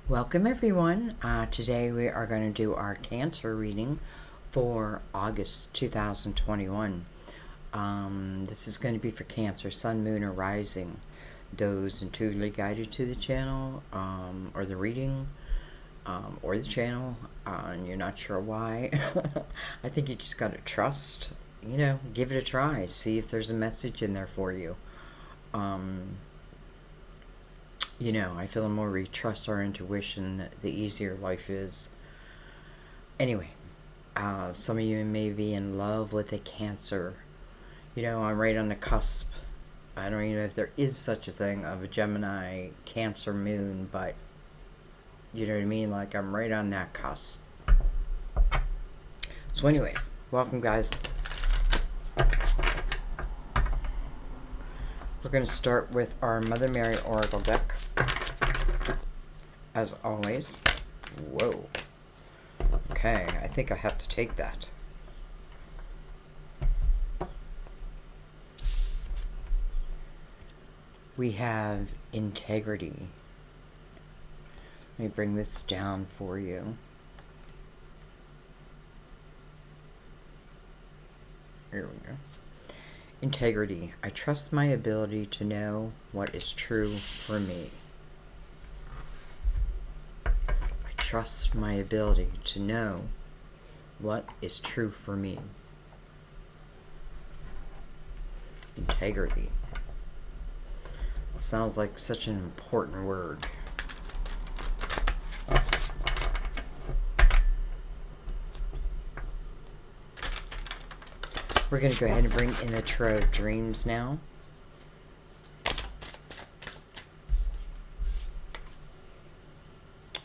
Welcome everyone. Today we are going to do our Cancer reading for August 2021. This is going to be for Cancer, Sun, Moon, or Rising. Those intuitively guided to the channel or the reading or the channel and you're not sure why. I think you just got to trust, give it a try. See if there's a message in there for you. I feel the more we trust our intuition, the easier life is. Anyway, some of you may be in love with a Cancer. I'm right on the cusp. I don't even know if there is such a thing of a Gemini Cancer moon, but you know what I mean? Like, I'm right on that cusp. So anyways, welcome guys. We're going to start with our Mother Mary Oracle deck. As always. Whoa. Okay, I think I have to take that. We have integrity. Let me bring this down for you. Here we go. Integrity. I trust my ability to know what is true for me. I trust my ability to know what is true for me. Integrity. It sounds like such an important word. We're going to go ahead and bring in the Tarot of Dreams now.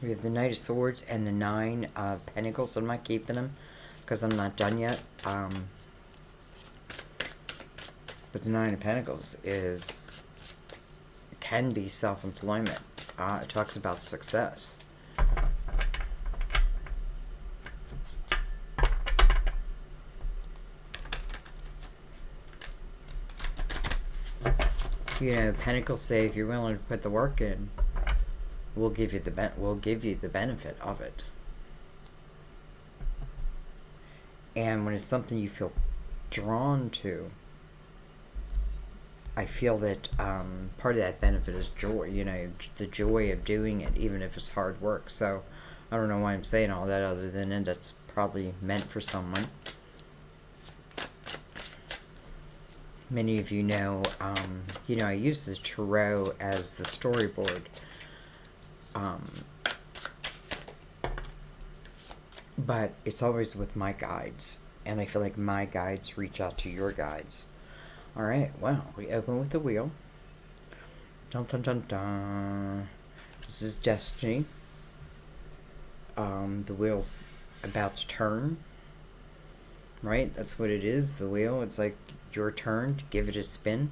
We have the Knight of Swords and the Nine of Pentacles. I'm not keeping them because I'm not done yet. But the Nine of Pentacles can be self-employment. It talks about success. Pentacles say if you're willing to put the work in, we'll give you the benefit of it. And when it's something you feel drawn to, I feel that part of that benefit is joy. The joy of doing it, even if it's hard work. So I don't know why I'm saying all that, other than that's probably meant for someone. Many of you know, I use the tarot as the storyboard. But it's always with my guides. And I feel like my guides reach out to your guides. Alright, well, we open with the wheel. Dun dun dun dun. This is destiny. The wheel's about to turn. Right? That's what it is, the wheel. It's like your turn to give it a spin.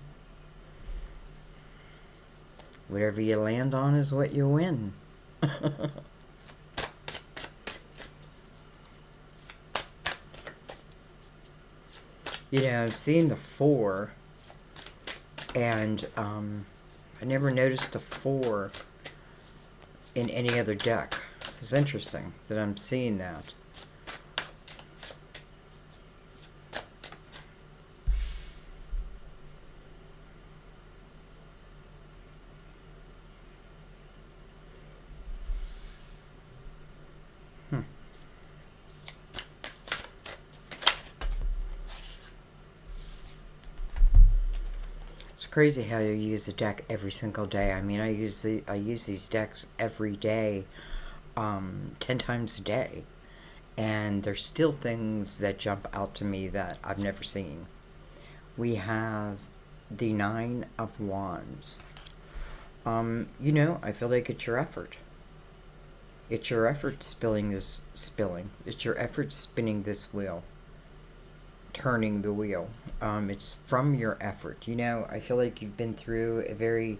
Whatever you land on is what you win. I've seen the 4, and I never noticed the 4 in any other deck. This is interesting that I'm seeing that. It's crazy how you use the deck every single day. I mean, I use these decks every day, 10 times a day, and there's still things that jump out to me that I've never seen. We have the 9 of Wands. I feel like it's your effort. It's your effort spilling. It's your effort spinning this wheel. Turning the wheel. It's from your effort. I feel like you've been through a very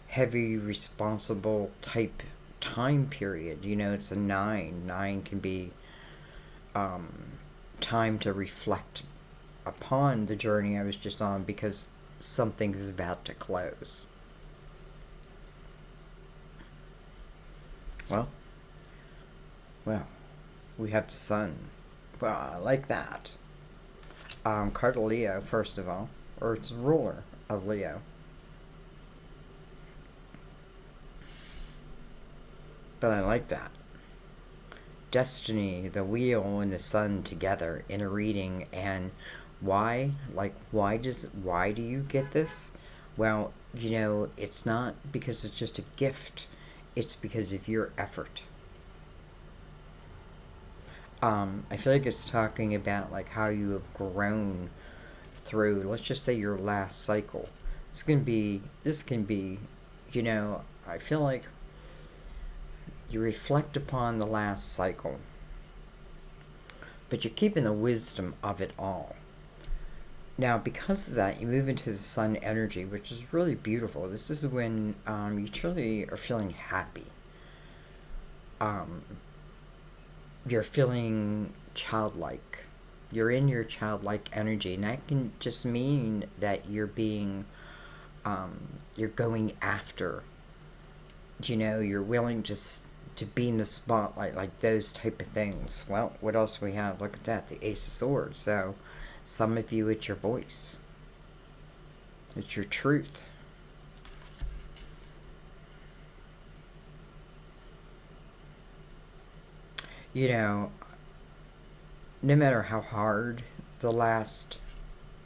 heavy, responsible type time period. It's a 9. 9 can be time to reflect upon the journey I was just on, because something is about to close. Well, we have the sun. Well, I like that. Card of Leo, first of all, or it's the ruler of Leo. But I like that. Destiny, the wheel, and the sun together in a reading. And why? Like, why do you get this? Well, it's not because it's just a gift. It's because of your effort. I feel like it's talking about like how you have grown through, let's just say, your last cycle. This can be, I feel like you reflect upon the last cycle, but you're keeping the wisdom of it all. Now, because of that, you move into the sun energy, which is really beautiful. This is when you truly are feeling happy. You're feeling childlike. You're in your childlike energy, and that can just mean that you're going after. You're willing to be in the spotlight, like those type of things. Well, what else we have? Look at that, the Ace of Swords. So, some of you, it's your voice. It's your truth. No matter how hard the last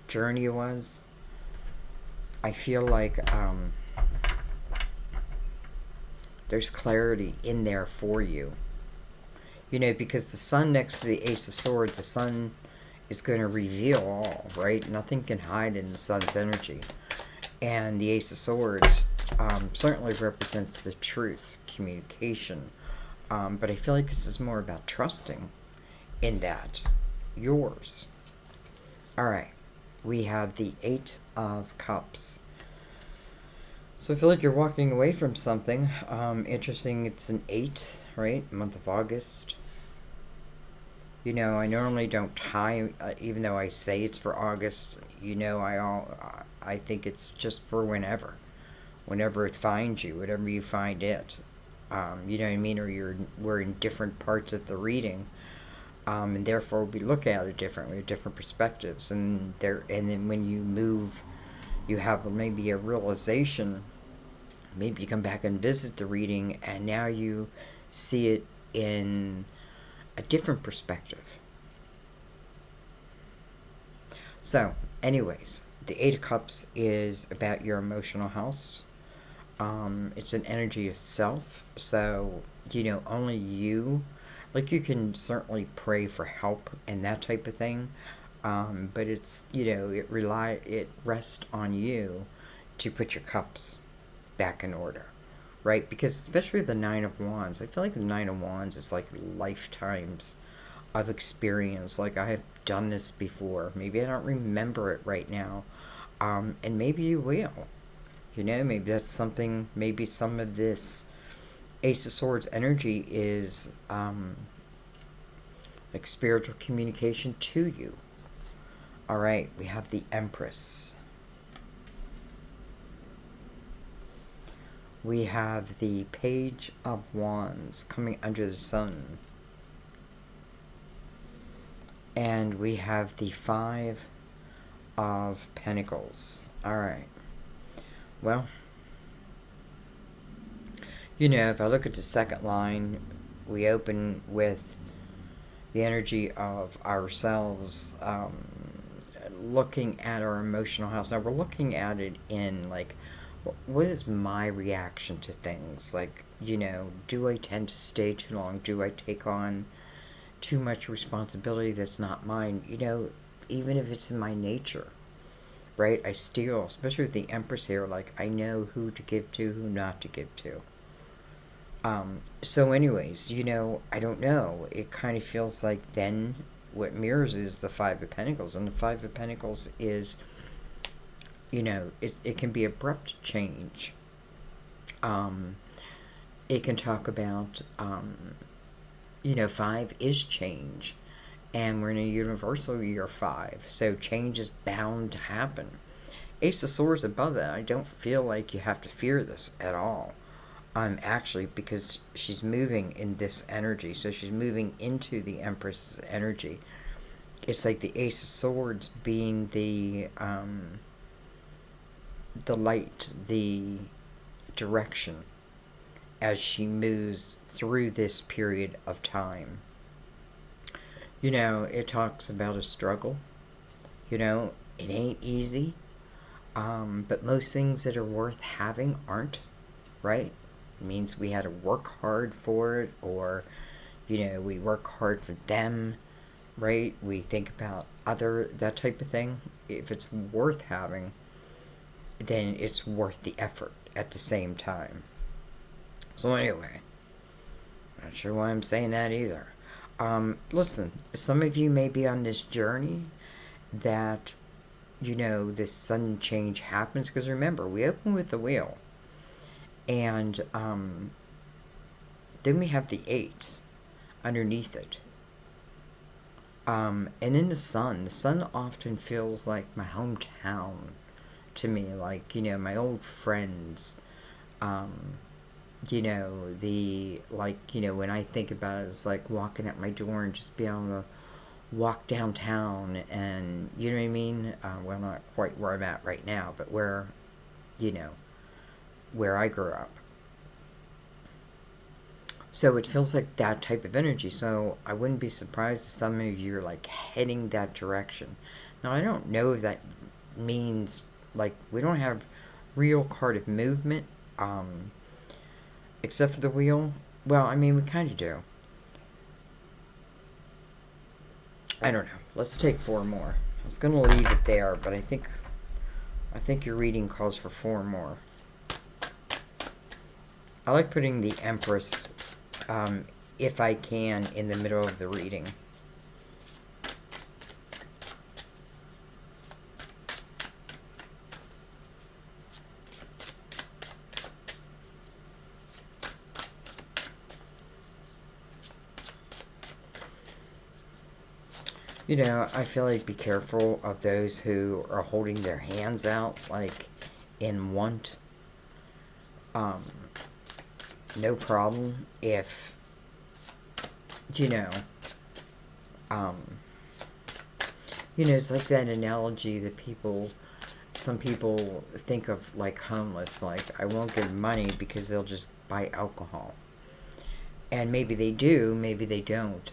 journey was, I feel like there's clarity in there for you. Because the sun next to the Ace of Swords, the sun is going to reveal all, right? Nothing can hide in the sun's energy. And the Ace of Swords certainly represents the truth, communication. But I feel like this is more about trusting in that. Yours. All right. We have the Eight of Cups. So I feel like you're walking away from something. Interesting, it's an 8, right? Month of August. I normally don't time, even though I say it's for August. I think it's just for whenever it finds you, whatever you find it. You know what I mean? Or we're in different parts of the reading, and therefore we look at it differently, different perspectives, and then when you move, you have maybe a realization. Maybe you come back and visit the reading, and now you see it in a different perspective. So, anyways, the Eight of Cups is about your emotional health. It's an energy of self. So, only you. Like, you can certainly pray for help and that type of thing. But it's, it rests on you to put your cups back in order, right? Because especially the Nine of Wands, I feel like the Nine of Wands is like lifetimes of experience. Like, I have done this before. Maybe I don't remember it right now. And maybe you will. Maybe that's something, maybe some of this Ace of Swords energy is like spiritual communication to you. All right, we have the Empress. We have the Page of Wands coming under the sun. And we have the Five of Pentacles. All right. Well, if I look at the second line, we open with the energy of ourselves, looking at our emotional health. Now, we're looking at it in, like, what is my reaction to things? Like, do I tend to stay too long? Do I take on too much responsibility that's not mine? Even if it's in my nature, right? I still, especially with the Empress here, like, I know who to give to, who not to give to. So anyways, I don't know. It kind of feels like then what mirrors is the Five of Pentacles. And the Five of Pentacles is, it can be abrupt change. It can talk about, 5 is change. And we're in a universal year 5. So change is bound to happen. Ace of Swords above that, I don't feel like you have to fear this at all. Actually, because she's moving in this energy, so she's moving into the Empress's energy. It's like the Ace of Swords being the light, the direction as she moves through this period of time. You know, it talks about a struggle. You know, it ain't easy. But most things that are worth having aren't, right? It means we had to work hard for it, or, you know, we work hard for them, right? We think about that type of thing. If it's worth having, then it's worth the effort at the same time. So anyway, not sure why I'm saying that either. Listen, some of you may be on this journey that, you know, this sudden change happens, because remember, we open with the wheel, and then we have the 8 underneath it. And then the sun often feels like my hometown to me, like, you know, my old friends. You know, when I think about it, it's like walking at my door and just being able to walk downtown, and, you know what I mean? Well, not quite where I'm at right now, but where, you know, where I grew up. So it feels like that type of energy. So I wouldn't be surprised if some of you are like heading that direction. Now, I don't know if that means, like, we don't have real card of movement, except for the wheel. Well, I mean, we kind of do. I don't know. Let's take 4 more. I was going to leave it there, but I think your reading calls for 4 more. I like putting the Empress, if I can, in the middle of the reading. You know, I feel like be careful of those who are holding their hands out, like, in want. No problem if, you know, it's like that analogy that some people think of, like, homeless, like, I won't give money because they'll just buy alcohol. And maybe they do, maybe they don't.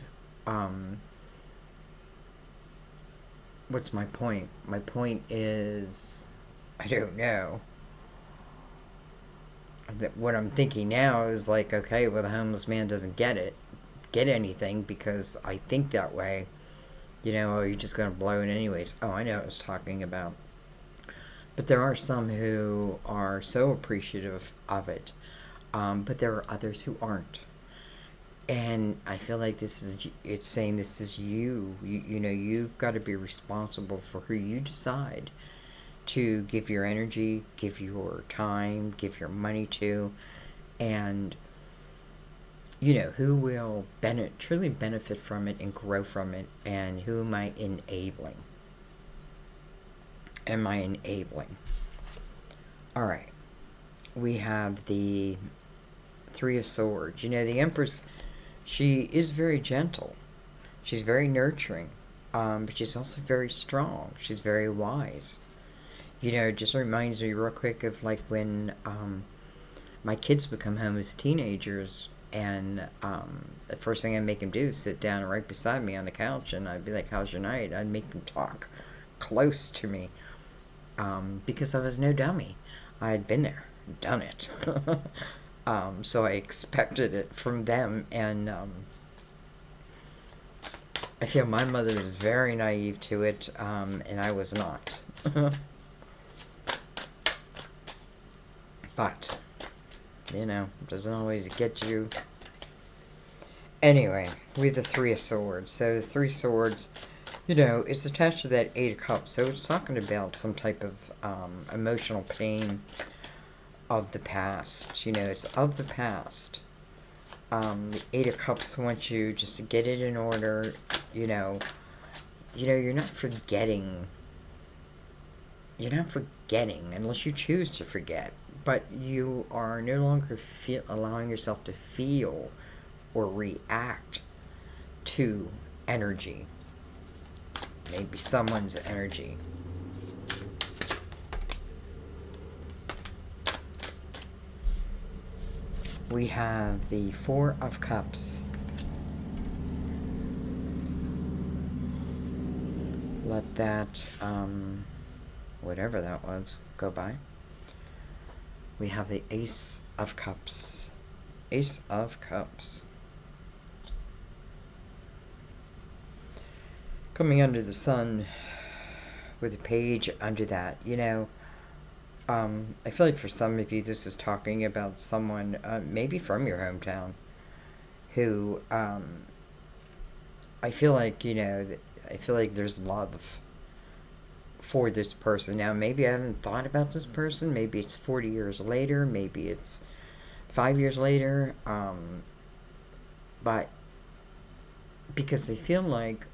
What's my point? My point is, I don't know. What I'm thinking now is like, okay, well, the homeless man doesn't get anything because I think that way. You know, you're just going to blow it anyways. Oh, I know what I was talking about. But there are some who are so appreciative of it. But there are others who aren't. And I feel like it's saying this is you. You know, you've got to be responsible for who you decide to give your energy, give your time, give your money to, and, you know, who will truly benefit from it and grow from it, and who am I enabling? All right. We have the 3 of Swords. You know, the Empress, she is very gentle. She's very nurturing. But she's also very strong. She's very wise. You know, it just reminds me real quick of, like, when my kids would come home as teenagers, and the first thing I'd make them do is sit down right beside me on the couch, and I'd be like, how's your night? I'd make them talk close to me, because I was no dummy. I had been there, done it. So I expected it from them, and I feel my mother was very naive to it, and I was not. But, you know, it doesn't always get you. Anyway, we have the 3 of Swords. So the 3 Swords, you know, it's attached to that 8 of Cups. So it's talking about some type of emotional pain of the past. You know, it's of the past. The 8 of Cups wants you just to get it in order. You know, you're not forgetting you're not forgetting unless you choose to forget, but you are no longer allowing yourself to feel or react to energy, maybe someone's energy. We have the Four of Cups. Let that, whatever that was, go by. We have the Ace of Cups. Ace of Cups. Coming under the sun with a page under that, you know, I feel like for some of you this is talking about someone, maybe from your hometown, who, I feel like, you know, I feel like there's love for this person. Now, maybe I haven't thought about this person. Maybe it's 40 years later. Maybe it's 5 years later. But because I feel like,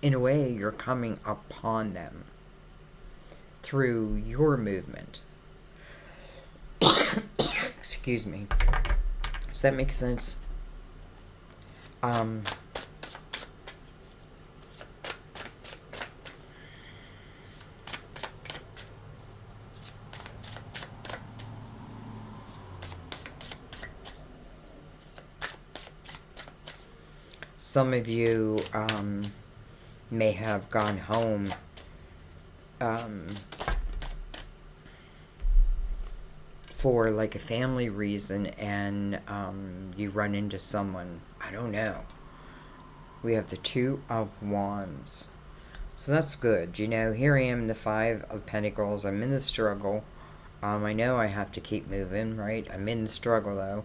in a way, you're coming upon them through your movement. Excuse me. Does that make sense? Some of you may have gone home for like a family reason, and you run into someone. I don't know. We have the Two of Wands. So that's good. You know, here I am, the Five of Pentacles. I'm in the struggle. I know I have to keep moving, right? I'm in the struggle, though.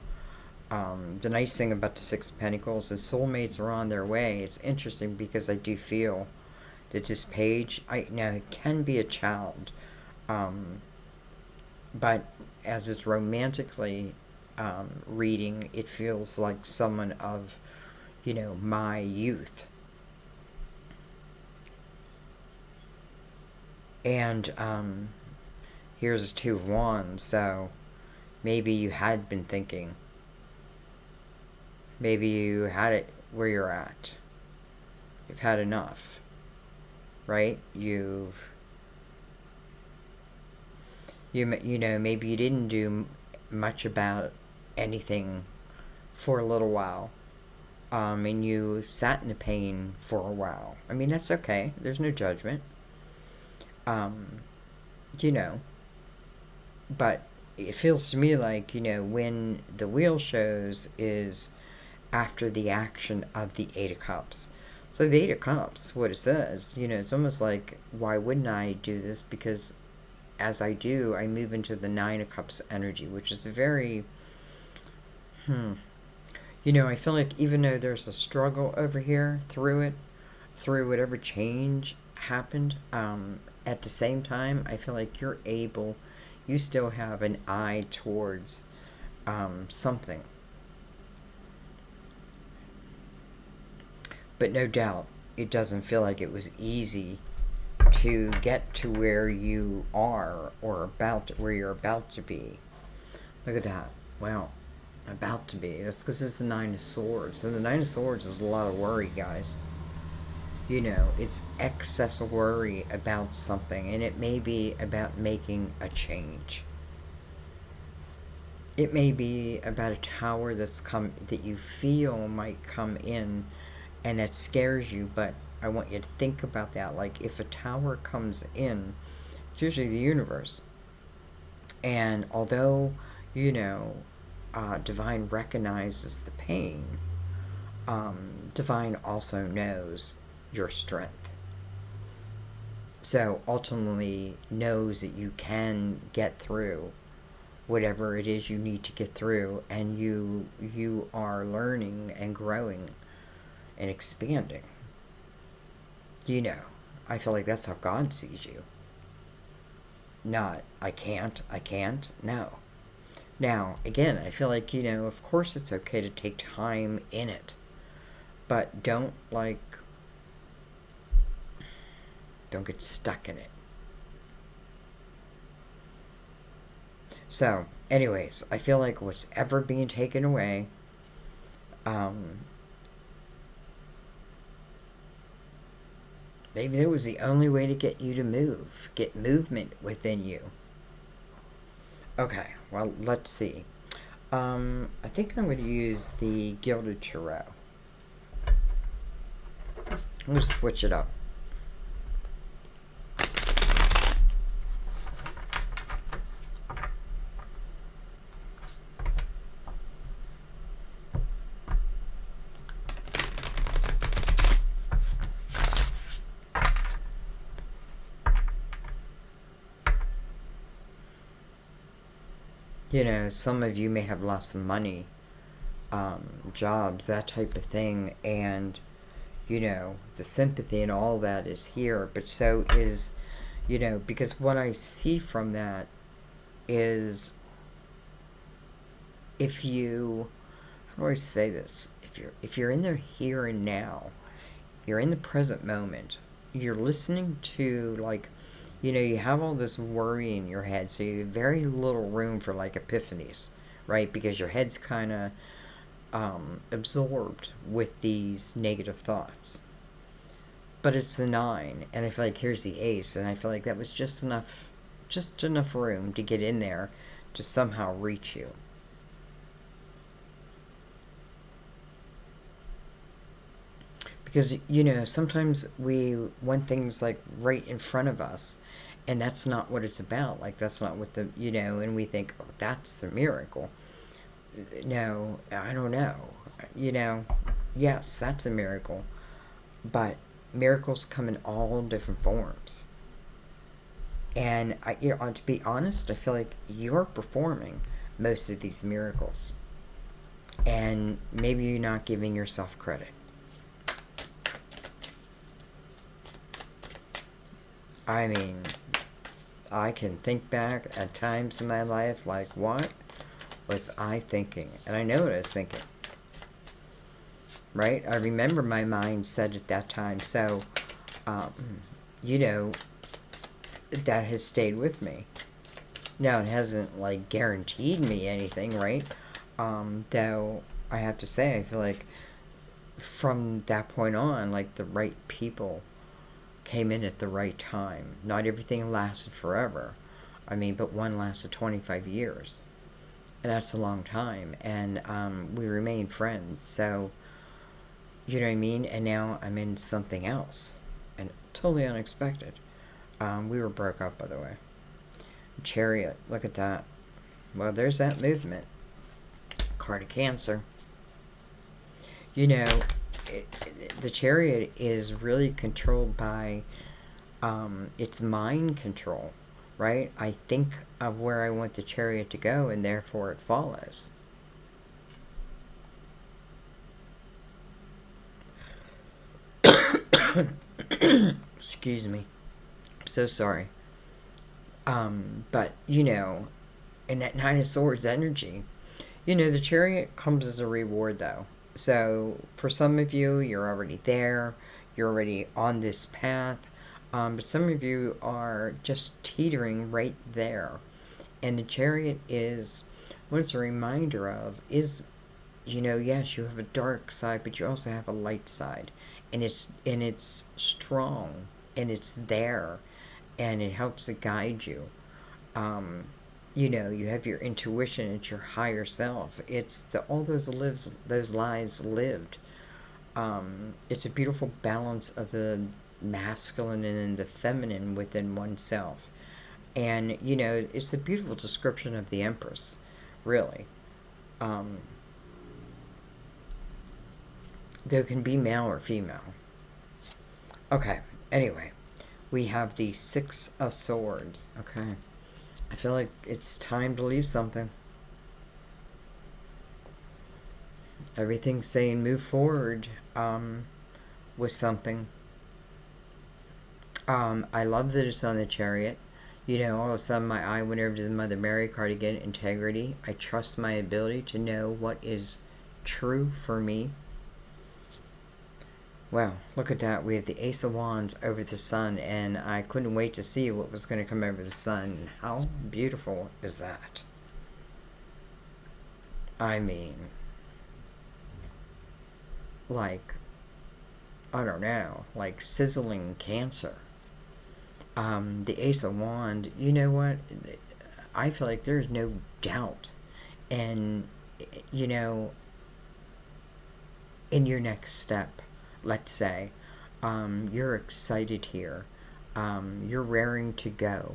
The nice thing about the Six of Pentacles is soulmates are on their way. It's interesting because I do feel that this page, now it can be a child, but as it's romantically reading, it feels like someone of, you know, my youth. And here's Two of Wands, so maybe you had been thinking. Maybe you had it where you're at. You've had enough, right? You know, maybe you didn't do much about anything for a little while. And you sat in the pain for a while. I mean, that's okay. There's no judgment. You know, but it feels to me like, you know, when the wheel shows is after the action of the Eight of Cups. So the Eight of Cups, what it says, you know, it's almost like, why wouldn't I do this? Because as I do, I move into the Nine of Cups energy, which is very, you know, I feel like even though there's a struggle over here through whatever change happened, at the same time, I feel like you still have an eye towards something. But no doubt, it doesn't feel like it was easy to get to where you are or where you're about to be. Look at that. Well, about to be. That's because it's the Nine of Swords. And the Nine of Swords is a lot of worry, guys. You know, it's excess worry about something, and it may be about making a change. It may be about a tower that you feel might come in, and that scares you, but I want you to think about that. Like, if a tower comes in, it's usually the universe. And although, you know, Divine recognizes the pain, Divine also knows your strength. So ultimately knows that you can get through whatever it is you need to get through, and you are learning and growing and expanding. You know, I feel like that's how God sees you. Not, I can't. No. Now, again, I feel like, you know, of course it's okay to take time in it. But don't get stuck in it. So, anyways, I feel like what's ever being taken away, maybe that was the only way to get you to move, get movement within you. Okay, well, let's see. I think I'm going to use the Gilded Tarot. I'm going to switch it up. You know, some of you may have lost some money, jobs, that type of thing, and, you know, the sympathy and all that is here, but so is, you know, because what I see from that is if you, how do I say this? If you're in the here and now, you're in the present moment, you're listening to, like, you know, you have all this worry in your head, so you have very little room for, like, epiphanies, right? Because your head's kind of absorbed with these negative thoughts. But it's the 9, and I feel like here's the Ace, and I feel like that was just enough room to get in there to somehow reach you. Because, you know, sometimes we want things like right in front of us, and that's not what it's about. Like, that's not what the, you know, and we think, oh, that's a miracle. No, I don't know. You know, yes, that's a miracle. But miracles come in all different forms. And, you know, to be honest, I feel like you're performing most of these miracles. And maybe you're not giving yourself credit. I mean, I can think back at times in my life like, what was I thinking? And I know what I was thinking. Right? I remember my mindset at that time. So, you know, that has stayed with me. Now, it hasn't, like, guaranteed me anything, right? Though, I have to say, I feel like from that point on, like, the right people came in at the right time. Not everything lasted forever. I mean, but one lasted 25 years. And that's a long time. And we remain friends. So, you know what I mean? And now I'm in something else. And totally unexpected. We were broke up, by the way. Chariot, look at that. Well, there's that movement. Card of Cancer. You know, the Chariot is really controlled by its mind control, right? I think of where I want the Chariot to go, and therefore it follows. Excuse me. I'm so sorry. But, you know, in that 9 of Swords energy, you know, the Chariot comes as a reward, though. So, for some of you, you're already there. You're already on this path. But some of you are just teetering right there. And the Chariot is, what it's a reminder of is, you know, yes, you have a dark side, but you also have a light side. And it's strong. And it's there. And it helps to guide you. You know, you have your intuition, it's your higher self. It's all those lives lived. It's a beautiful balance of the masculine and the feminine within oneself. And, you know, it's a beautiful description of the Empress, really. There can be male or female. Okay, anyway, we have the 6 of Swords. Okay. I feel like it's time to leave something. Everything's saying move forward with something. I love that it's on the Chariot. You know, all of a sudden my eye went over to the Mother Mary card again, integrity. I trust my ability to know what is true for me. Wow, look at that. We have the Ace of Wands over the Sun, and I couldn't wait to see what was going to come over the Sun. How beautiful is that? I mean, like, I don't know, like sizzling Cancer. The Ace of Wands, you know what? I feel like there's no doubt. And, you know, in your next step, let's say, you're excited here. You're raring to go.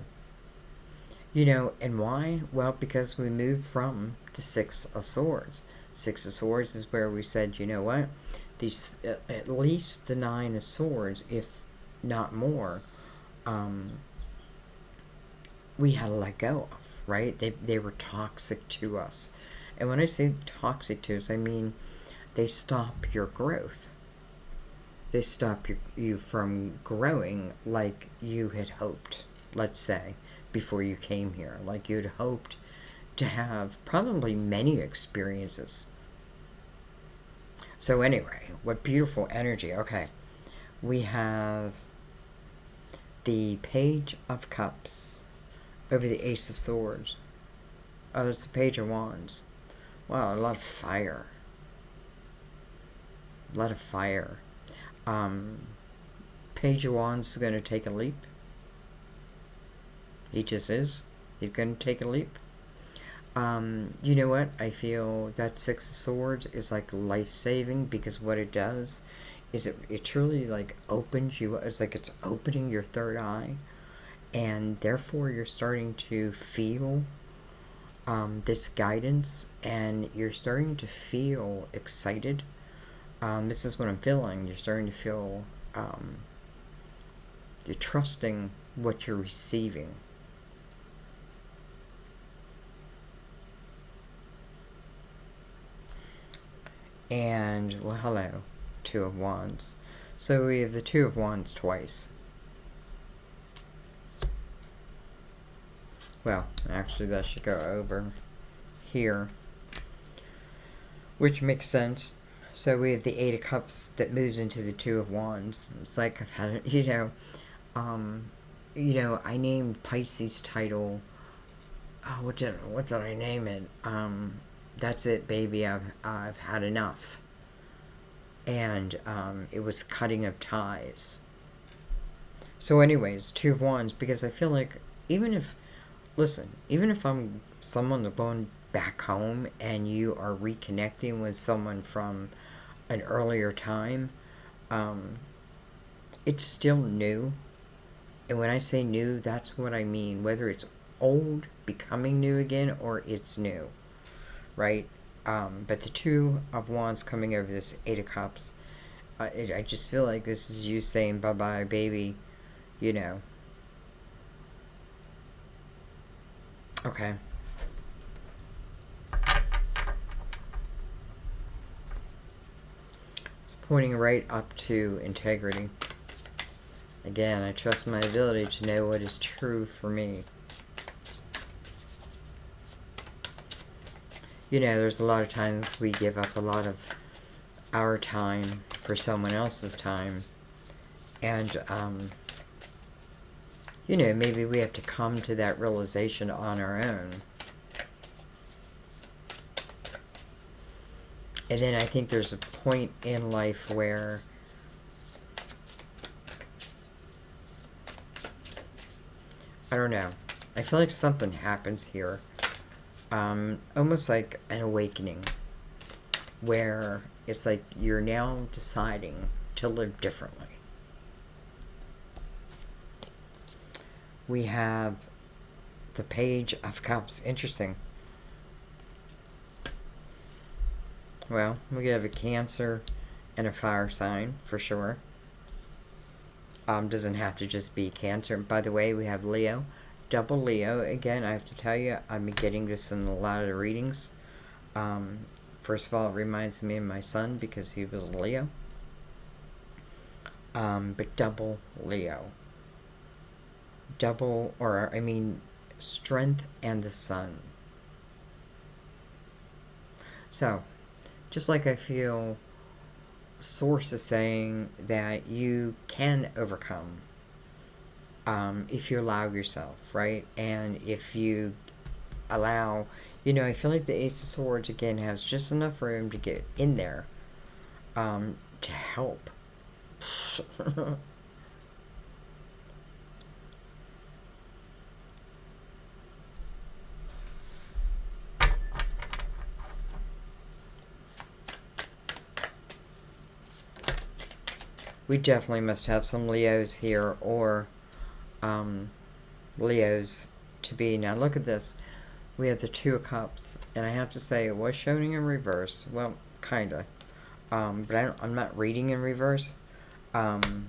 You know, and why? Well, because we moved from the Six of Swords. Six of Swords is where we said, you know what? These, at least the Nine of Swords, if not more, we had to let go of, right? They were toxic to us. And when I say toxic to us, I mean they stop your growth. They stop you from growing like you had hoped, let's say, before you came here. Like you'd hoped to have probably many experiences. So anyway, what beautiful energy. Okay, we have the Page of Cups over the Ace of Swords. Oh, there's the Page of Wands. Wow, a lot of fire. A lot of fire. Page of Wands is going to take a leap. He just is. He's going to take a leap. You know what? I feel that Six of Swords is like life-saving, because what it does is it truly like opens you. It's like it's opening your third eye, and therefore you're starting to feel this guidance, and you're starting to feel excited. This is what I'm feeling. You're starting to feel, you're trusting what you're receiving. And, well, hello, Two of Wands. So we have the Two of Wands twice. Well, actually that should go over here, which makes sense. So we have the Eight of Cups that moves into the Two of Wands. It's like I've had it, I named Pisces title. Oh, what did I name it? That's it, baby. I've had enough. And it was cutting of ties. So, anyways, Two of Wands, because I feel like even if I'm someone going back home and you are reconnecting with someone from an earlier time, it's still new. And when I say new, that's what I mean. Whether it's old, becoming new again, or it's new, right? But the Two of Wands coming over this Eight of Cups, I just feel like this is you saying bye-bye, baby, you know. Okay. It's pointing right up to integrity. Again, I trust my ability to know what is true for me. You know, there's a lot of times we give up a lot of our time for someone else's time. And, maybe we have to come to that realization on our own. And then I think there's a point in life where I don't know. I feel like something happens here. Almost like an awakening, where it's like you're now deciding to live differently. We have the Page of Cups. Interesting. Well, we have a Cancer and a fire sign for sure. Doesn't have to just be Cancer. By the way, we have Leo. Double Leo. Again, I have to tell you, I've been getting this in a lot of the readings. First of all, it reminds me of my son because he was a Leo. But double Leo. Strength and the sun. So, just like I feel Source is saying that you can overcome if you allow yourself, right? And if you allow You know, I feel like the Ace of Swords, again, has just enough room to get in there to help. We definitely must have some Leos here, or Leos to be. Now look at this. We have the Two of Cups, and I have to say it was showing in reverse. Well, kinda. But I'm not reading in reverse. And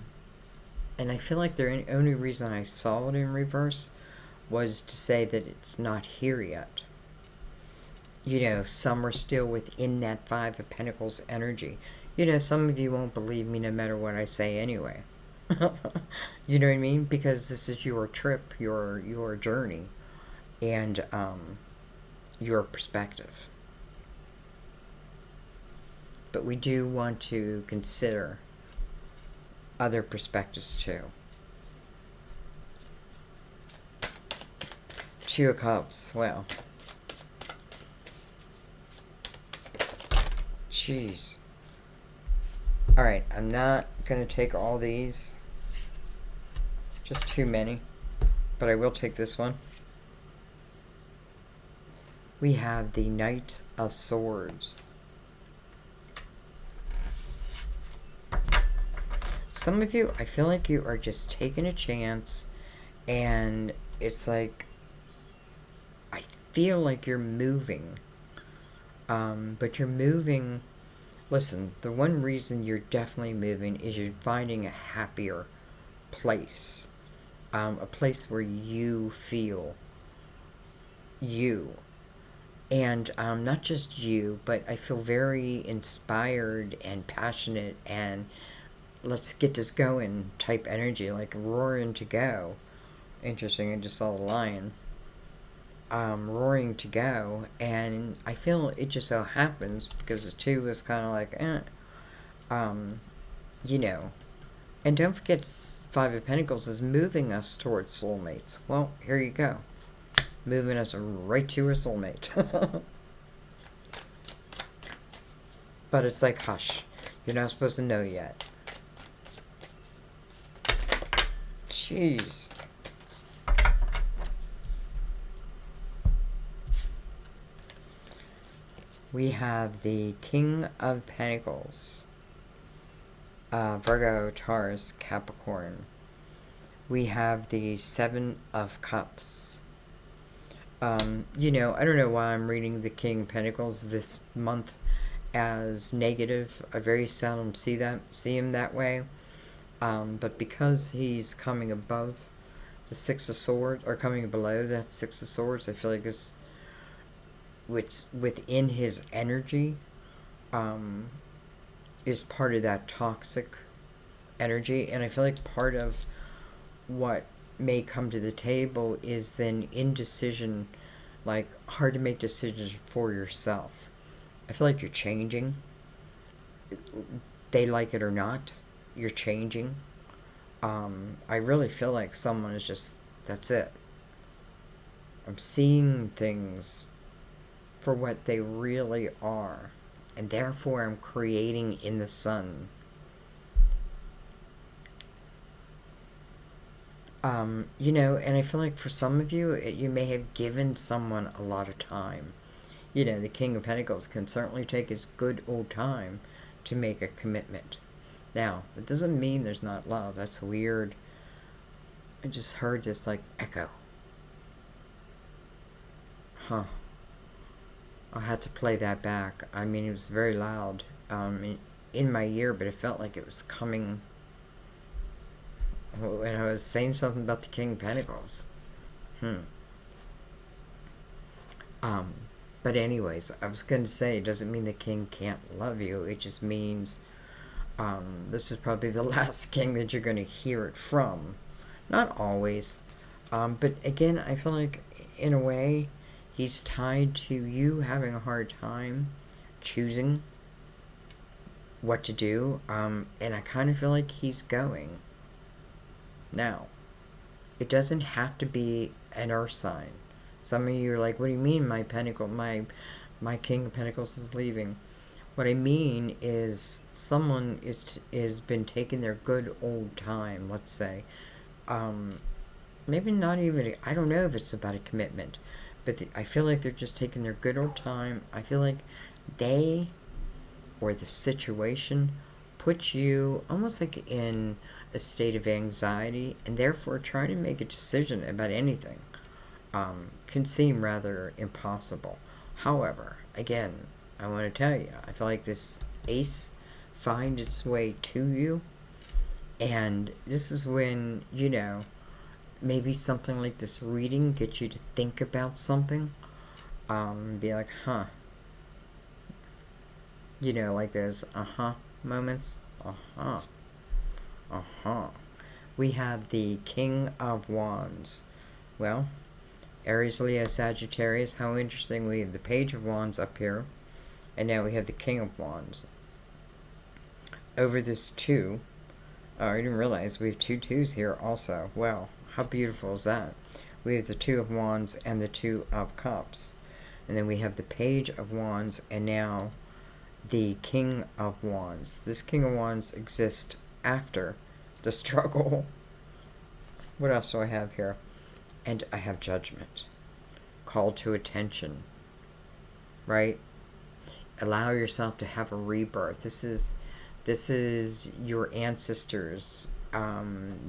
I feel like the only reason I saw it in reverse was to say that it's not here yet. You know, some are still within that Five of Pentacles energy. You know, some of you won't believe me no matter what I say anyway. You know what I mean? Because this is your trip, your journey, and your perspective. But we do want to consider other perspectives too. Two of Cups, well. Jeez. Alright, I'm not going to take all these. Just too many. But I will take this one. We have the Knight of Swords. Some of you, I feel like you are just taking a chance, and it's like, I feel like you're moving. But you're moving. Listen, the one reason you're definitely moving is you're finding a happier place. A place where you feel you. And not just you, but I feel very inspired and passionate and let's get this going type energy, like roaring to go. Interesting, I just saw the lion. Roaring to go, and I feel it just so happens because the two is kind of like, you know. And don't forget, Five of Pentacles is moving us towards soulmates. Well, here you go. Moving us right to a soulmate. But it's like, hush. You're not supposed to know yet. Jeez. We have the King of Pentacles. Virgo, Taurus, Capricorn. We have the Seven of Cups. You know, I don't know why I'm reading the King of Pentacles this month as negative. I very seldom see him that way. But because he's coming above the Six of Swords, or coming below that Six of Swords, I feel like it's within his energy is part of that toxic energy. And I feel like part of what may come to the table is then indecision, like hard to make decisions for yourself. I feel like you're changing. They like it or not, you're changing. I really feel like someone is just, that's it. I'm seeing things for what they really are, and therefore I'm creating in the sun. You know, and I feel like for some of you, you may have given someone a lot of time. You know, the King of Pentacles can certainly take his good old time to make a commitment. Now, it doesn't mean there's not love. That's weird. I just heard this, like, echo. Huh. I had to play that back. I mean, it was very loud in my ear, but it felt like it was coming when I was saying something about the King of Pentacles. But anyways, I was going to say, it doesn't mean the king can't love you. It just means this is probably the last king that you're going to hear it from. Not always. But again, I feel like, in a way, he's tied to you having a hard time choosing what to do. And I kind of feel like he's going. Now, it doesn't have to be an earth sign. Some of you are like, what do you mean my pentacle, my King of Pentacles is leaving? What I mean is someone is been taking their good old time, let's say. Maybe not even, I don't know if it's about a commitment, but I feel like they're just taking their good old time. I feel like they, or the situation, put you almost like in a state of anxiety, and therefore trying to make a decision about anything can seem rather impossible. However, again, I want to tell you, I feel like this ace finds its way to you, and this is when, maybe something like this reading gets you to think about something. Be like, huh. Like those moments. We have the King of Wands. Well, Aries, Leo, Sagittarius. How interesting. We have the Page of Wands up here. And now we have the King of Wands. Over this 2. Oh, I didn't realize we have 2 2s here also. Wow, how beautiful is that? We have the 2 of Wands and the 2 of Cups. And then we have the Page of Wands and now the King of Wands. This King of Wands exists after the struggle. What else do I have here? And I have Judgment. Call to attention. Right? Allow yourself to have a rebirth. This is your ancestors.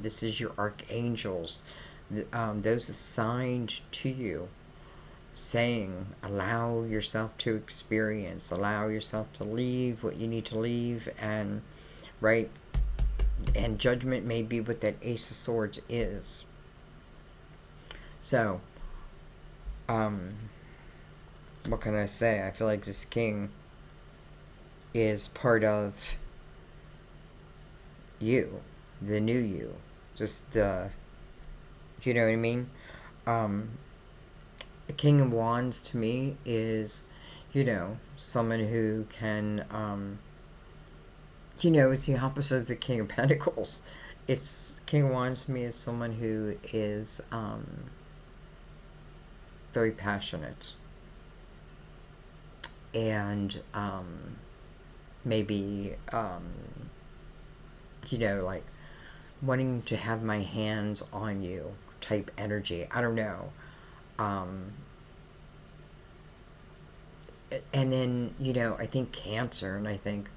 This is your archangels. Those assigned to you, saying, allow yourself to experience, allow yourself to leave what you need to leave, and right. And Judgment may be what that Ace of Swords is. So, what can I say? I feel like this King is part of you, the new you, just the, you know what I mean? The King of Wands to me is, someone who can, it's the opposite of the King of Pentacles. It's King of Wands to me is someone who is very passionate and maybe like wanting to have my hands on you type energy. I don't know. And then, I think Cancer, and I think,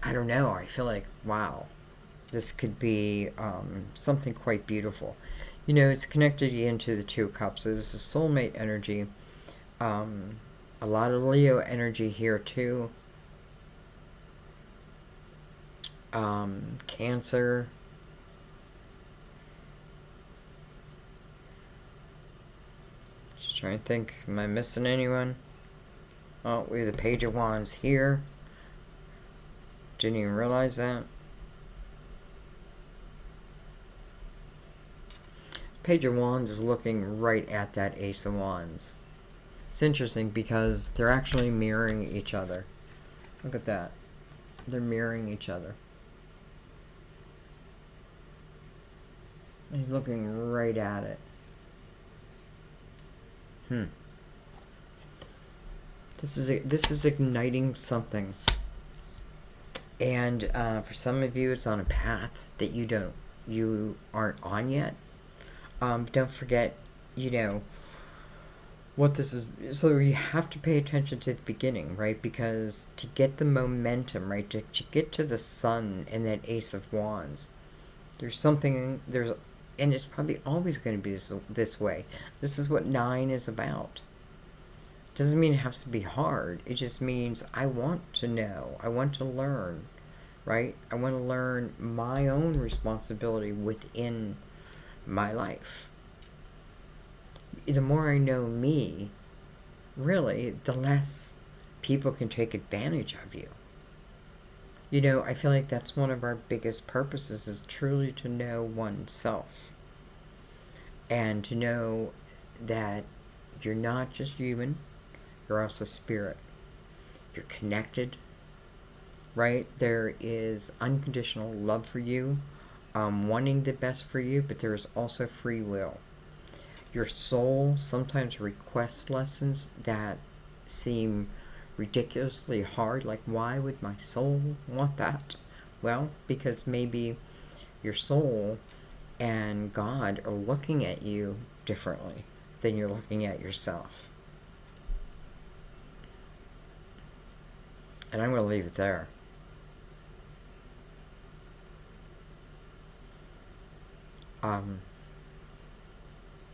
I don't know, I feel like, wow, this could be something quite beautiful. It's connected into the 2 cups. It's a soulmate energy. A lot of Leo energy here too. Cancer. Just trying to think, am I missing anyone? Oh, we have the Page of Wands here. Didn't even realize that. Page of Wands is looking right at that Ace of Wands. It's interesting because they're actually mirroring each other. Look at that. They're mirroring each other. He's looking right at it. This is igniting something. And for some of you, it's on a path that you aren't on yet. Don't forget, what this is. So you have to pay attention to the beginning, right? Because to get the momentum, right, to get to the sun and that Ace of Wands, and it's probably always going to be this way. This is what 9 is about. Doesn't mean it has to be hard. It just means I want to know. I want to learn, right? I want to learn my own responsibility within my life. The more I know me, really, the less people can take advantage of you. I feel like that's one of our biggest purposes, is truly to know oneself. And to know that you're not just human, you're also spirit. You're connected, right? There is unconditional love for you, wanting the best for you, but there is also free will. Your soul sometimes requests lessons that seem ridiculously hard. Like, why would my soul want that? Well, because maybe your soul and God are looking at you differently than you're looking at yourself. And I'm going to leave it there.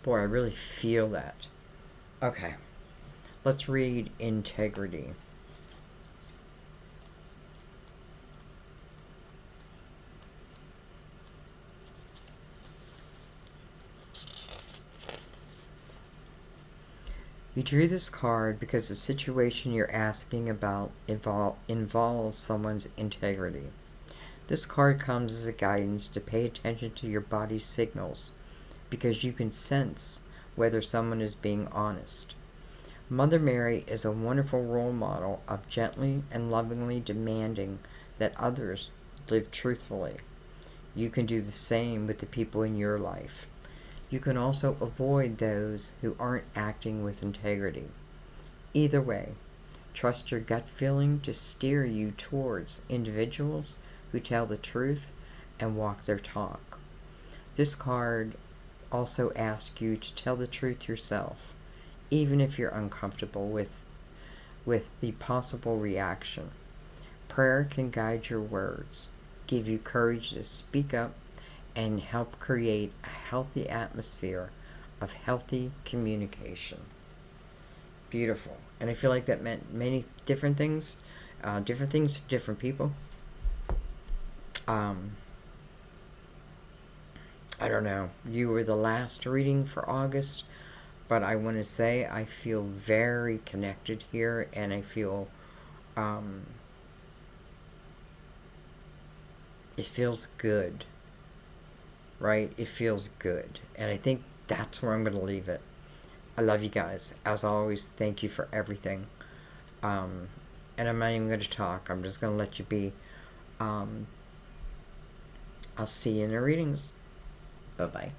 Boy, I really feel that. Okay, let's read integrity. You drew this card because the situation you're asking about involves someone's integrity. This card comes as a guidance to pay attention to your body's signals because you can sense whether someone is being honest. Mother Mary is a wonderful role model of gently and lovingly demanding that others live truthfully. You can do the same with the people in your life. You can also avoid those who aren't acting with integrity. Either way, trust your gut feeling to steer you towards individuals who tell the truth and walk their talk. This card also asks you to tell the truth yourself, even if you're uncomfortable with the possible reaction. Prayer can guide your words, give you courage to speak up, and help create a healthy atmosphere of healthy communication. Beautiful. And I feel like that meant many different things to different people. I don't know. You were the last reading for August, but I want to say I feel very connected here, and I feel it feels good. Right? It feels good. And I think that's where I'm going to leave it. I love you guys. As always, thank you for everything. And I'm not even going to talk. I'm just going to let you be. I'll see you in the readings. Bye-bye.